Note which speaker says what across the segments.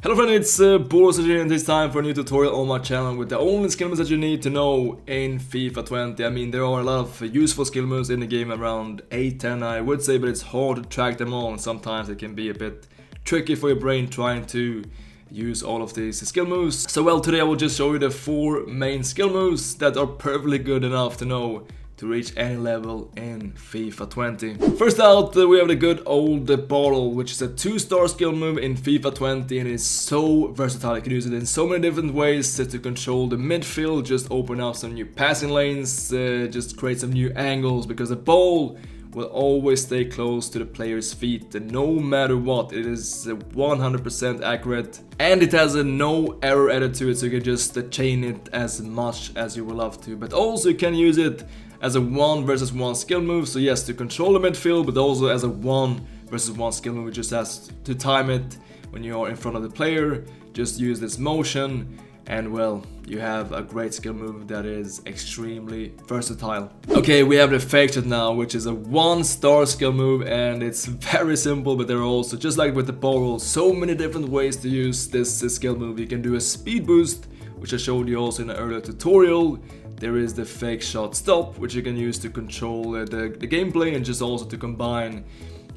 Speaker 1: Hello friends, it's BorasLegend, and it's time for a new tutorial on my channel with the only skill moves that you need to know in FIFA 20. I mean, there are a lot of useful skill moves in the game, around 8-10 I would say, but it's hard to track them all, and sometimes it can be a bit tricky for your brain trying to use all of these skill moves. So well, today I will just show you the 4 main skill moves that are perfectly good enough to know to reach any level in FIFA 20. First out, we have the good old bottle, which is a 2-star skill move in FIFA 20, and it's so versatile. You can use it in so many different ways to control the midfield, just open up some new passing lanes, just create some new angles, because the ball will always stay close to the player's feet, no matter what. It is 100% accurate, and it has a no error added to it, so you can just chain it as much as you will love to. But also you can use it as a 1 versus 1 skill move, so yes, to control the midfield, but also as a 1 versus 1 skill move. You just has to time it when you are in front of the player, just use this motion, and well, you have a great skill move that is extremely versatile. Okay, we have the fake shot now, which is a 1-star skill move, and it's very simple, but there are also, just like with the ball, so many different ways to use this skill move. You can do a speed boost, which I showed you also in an earlier tutorial. There is the fake shot stop, which you can use to control the gameplay, and just also to combine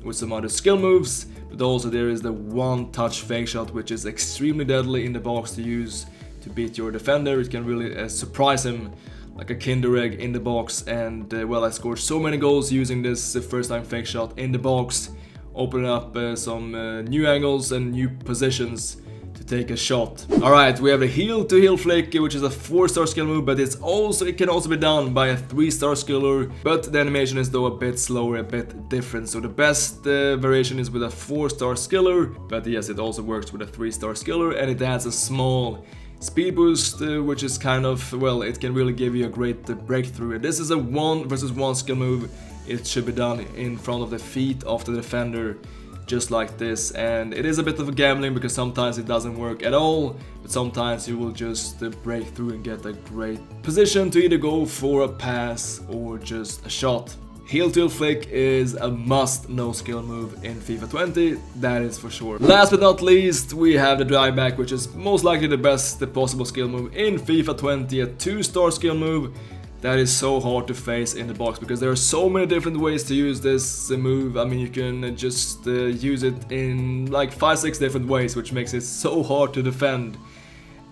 Speaker 1: with some other skill moves. But also there is the 1-touch fake shot, which is extremely deadly in the box to use to beat your defender. It can really surprise him like a Kinder egg in the box, and well, I scored so many goals using this first time fake shot in the box, opening up some new angles and new positions to take a shot. Alright, we have the heel to heel flick, which is a 4-star skill move, but it can also be done by a 3-star skiller, but the animation is though a bit slower, a bit different. So the best variation is with a 4-star skiller, but yes, it also works with a 3-star skiller, and it adds a small speed boost, which is kind of, well, it can really give you a great breakthrough. And this is a 1 versus 1 skill move. It should be done in front of the feet of the defender, just like this, and it is a bit of a gambling because sometimes it doesn't work at all, but sometimes you will just break through and get a great position to either go for a pass or just a shot. Heel to heel flick is a must know skill move in FIFA 20, that is for sure. Last but not least, we have the drive back, which is most likely the best possible skill move in FIFA 20, a 2-star skill move that is so hard to face in the box, because there are so many different ways to use this move. I mean, you can just use it in like 5-6 different ways, which makes it so hard to defend.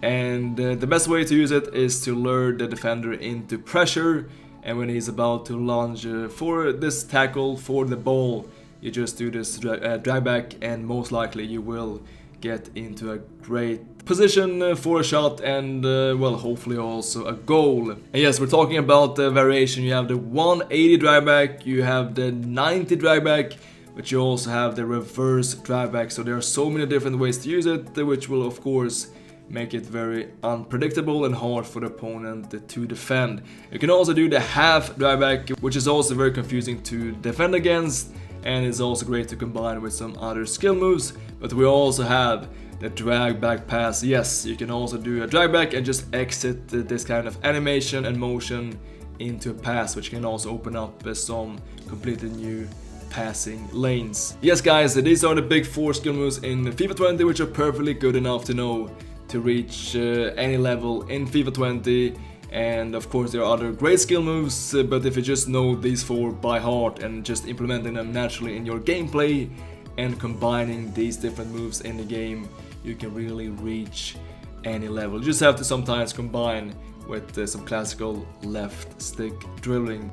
Speaker 1: And the best way to use it is to lure the defender into pressure, and when he's about to lunge for this tackle for the ball, you just do this drag back, and most likely you will get into a great position for a shot, and well, hopefully also a goal. And yes, we're talking about the variation. You have the 180 drag back, you have the 90 drag back, but you also have the reverse drag back. So there are so many different ways to use it, which will of course make it very unpredictable and hard for the opponent to defend. You can also do the half drag back, which is also very confusing to defend against, and is also great to combine with some other skill moves. But we also have the drag back pass. Yes, you can also do a drag back and just exit this kind of animation and motion into a pass, which can also open up some completely new passing lanes. Yes guys, these are the big 4 skill moves in FIFA 20, which are perfectly good enough to know to reach any level in FIFA 20. And of course there are other great skill moves, but if you just know these 4 by heart and just implementing them naturally in your gameplay and combining these different moves in the game, you can really reach any level. You just have to sometimes combine with some classical left stick dribbling.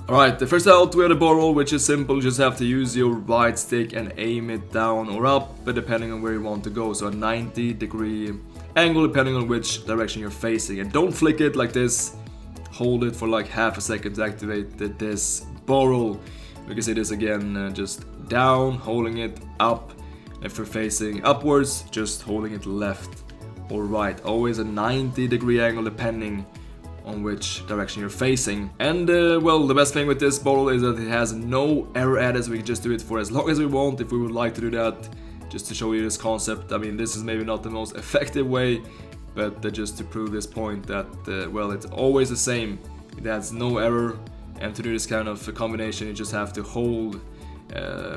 Speaker 1: Alright, the first out we have the barrel, which is simple. You just have to use your right stick and aim it down or up, but depending on where you want to go. So a 90-degree angle depending on which direction you're facing. And don't flick it like this. Hold it for like half a second to activate this barrel. You can see this again, just down, holding it up. If you're facing upwards, just holding it left or right. Always a 90-degree angle depending on which direction you're facing. And well, the best thing with this bottle is that it has no error added, so we can just do it for as long as we want if we would like to do that. Just to show you this concept. I mean, this is maybe not the most effective way, but just to prove this point that well, it's always the same. It has no error, and to do this kind of combination you just have to hold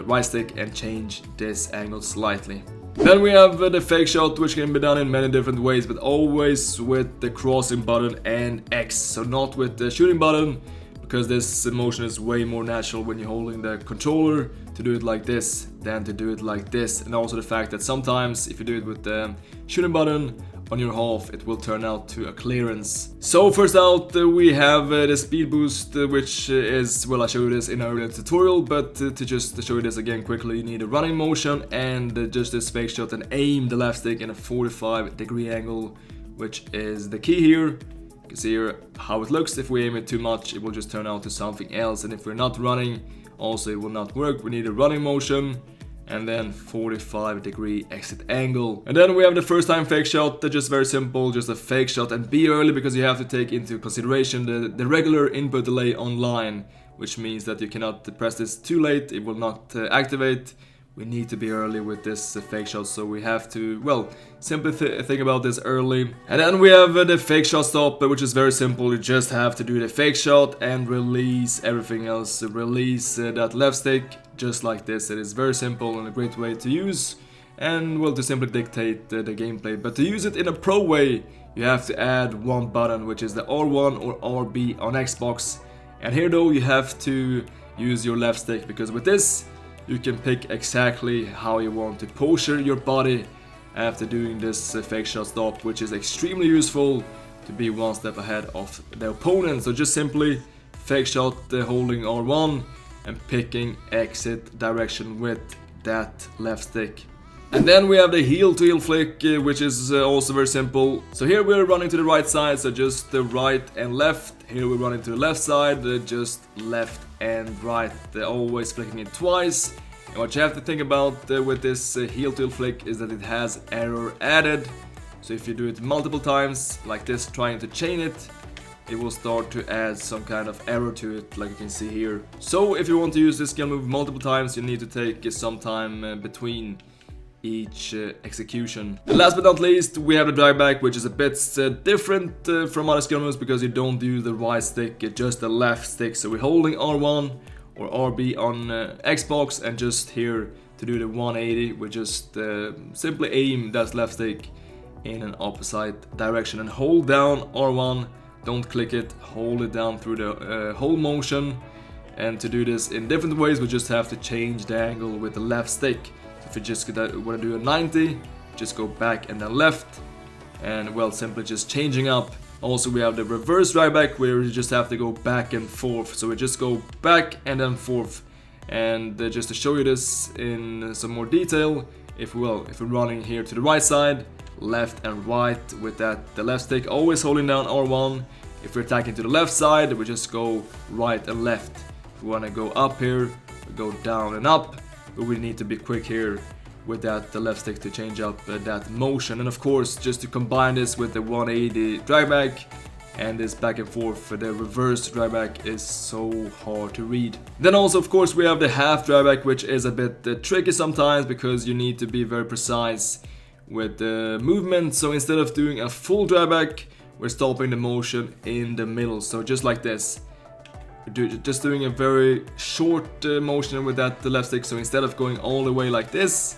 Speaker 1: right stick and change this angle slightly. Then we have the fake shot, which can be done in many different ways, but always with the crossing button and X, so not with the shooting button, because this motion is way more natural when you're holding the controller to do it like this than to do it like this. And also the fact that sometimes if you do it with the shooting button on your half, it will turn out to a clearance. So first out we have the speed boost, which is, well, I showed you this in an earlier tutorial, but to just show you this again quickly, you need a running motion and just this fake shot and aim the left stick in a 45-degree angle, which is the key here. You can see here how it looks. If we aim it too much, it will just turn out to something else, and if we're not running, also it will not work. We need a running motion and then 45-degree exit angle. And then we have the first time fake shot, that's just very simple, just a fake shot, and be early because you have to take into consideration the regular input delay online, which means that you cannot press this too late, it will not activate. We need to be early with this fake shot, so we have to, well, simply think about this early. And then we have the fake shot stop, which is very simple. You just have to do the fake shot and release everything else. Release that left stick, just like this. It is very simple and a great way to use, and, well, to simply dictate the gameplay. But to use it in a pro way, you have to add one button, which is the R1 or RB on Xbox. And here though, you have to use your left stick, because with this, you can pick exactly how you want to posture your body after doing this fake shot stop, which is extremely useful to be one step ahead of the opponent. So just simply fake shot holding R1 and picking exit direction with that left stick. And then we have the heel to heel flick, which is also very simple. So here we're running to the right side, so just the right and left. Here we're running to the left side, just left and right, always flicking it twice. And what you have to think about with this heel to heel flick is that it has error added. So if you do it multiple times, like this, trying to chain it, it will start to add some kind of error to it, like you can see here. So if you want to use this skill move multiple times, you need to take some time between each execution. And last but not least, we have the drag back, which is a bit different from other skill moves because you don't use the right stick, just the left stick. So we're holding R1 or RB on Xbox, and just here to do the 180, we just simply aim that left stick in an opposite direction and hold down R1. Don't click it, hold it down through the whole motion. And to do this in different ways, we just have to change the angle with the left stick. If you just want to do a 90, just go back and then left, and, well, simply just changing up. Also we have the reverse drag back, where you just have to go back and forth. So we just go back and then forth. And just to show you this in some more detail, if we're running here to the right side, left and right with the left stick, always holding down R1. If we're attacking to the left side, we just go right and left. If we want to go up here, we go down and up. But we need to be quick here with the left stick to change up that motion. And of course, just to combine this with the 180 drag back and this back and forth, the reverse drag back is so hard to read. Then also, of course, we have the half drag back, which is a bit tricky sometimes because you need to be very precise with the movement. So instead of doing a full drag back, we're stopping the motion in the middle. So just like this. Just doing a very short motion with the left stick. So instead of going all the way like this,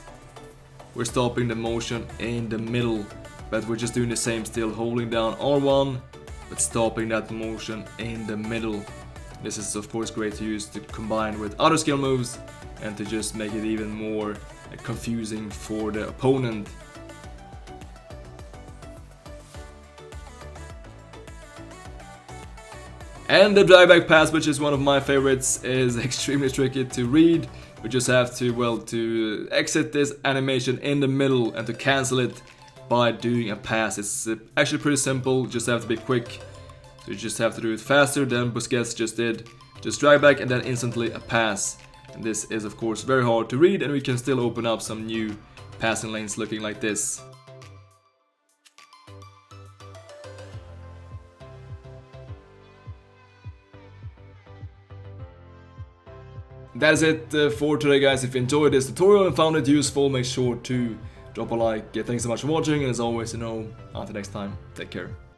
Speaker 1: we're stopping the motion in the middle. But we're just doing the same still, holding down R1, but stopping that motion in the middle. This is of course great to use to combine with other skill moves and to just make it even more confusing for the opponent. And the drag back pass, which is one of my favorites, is extremely tricky to read. We just have to, well, to exit this animation in the middle and to cancel it by doing a pass. It's actually pretty simple, just have to be quick. So you just have to do it faster than Busquets just did. Just drag back and then instantly a pass. And this is of course very hard to read, and we can still open up some new passing lanes looking like this. That is it for today, guys. If you enjoyed this tutorial and found it useful, make sure to drop a like. Thanks so much for watching, and as always, until next time, take care.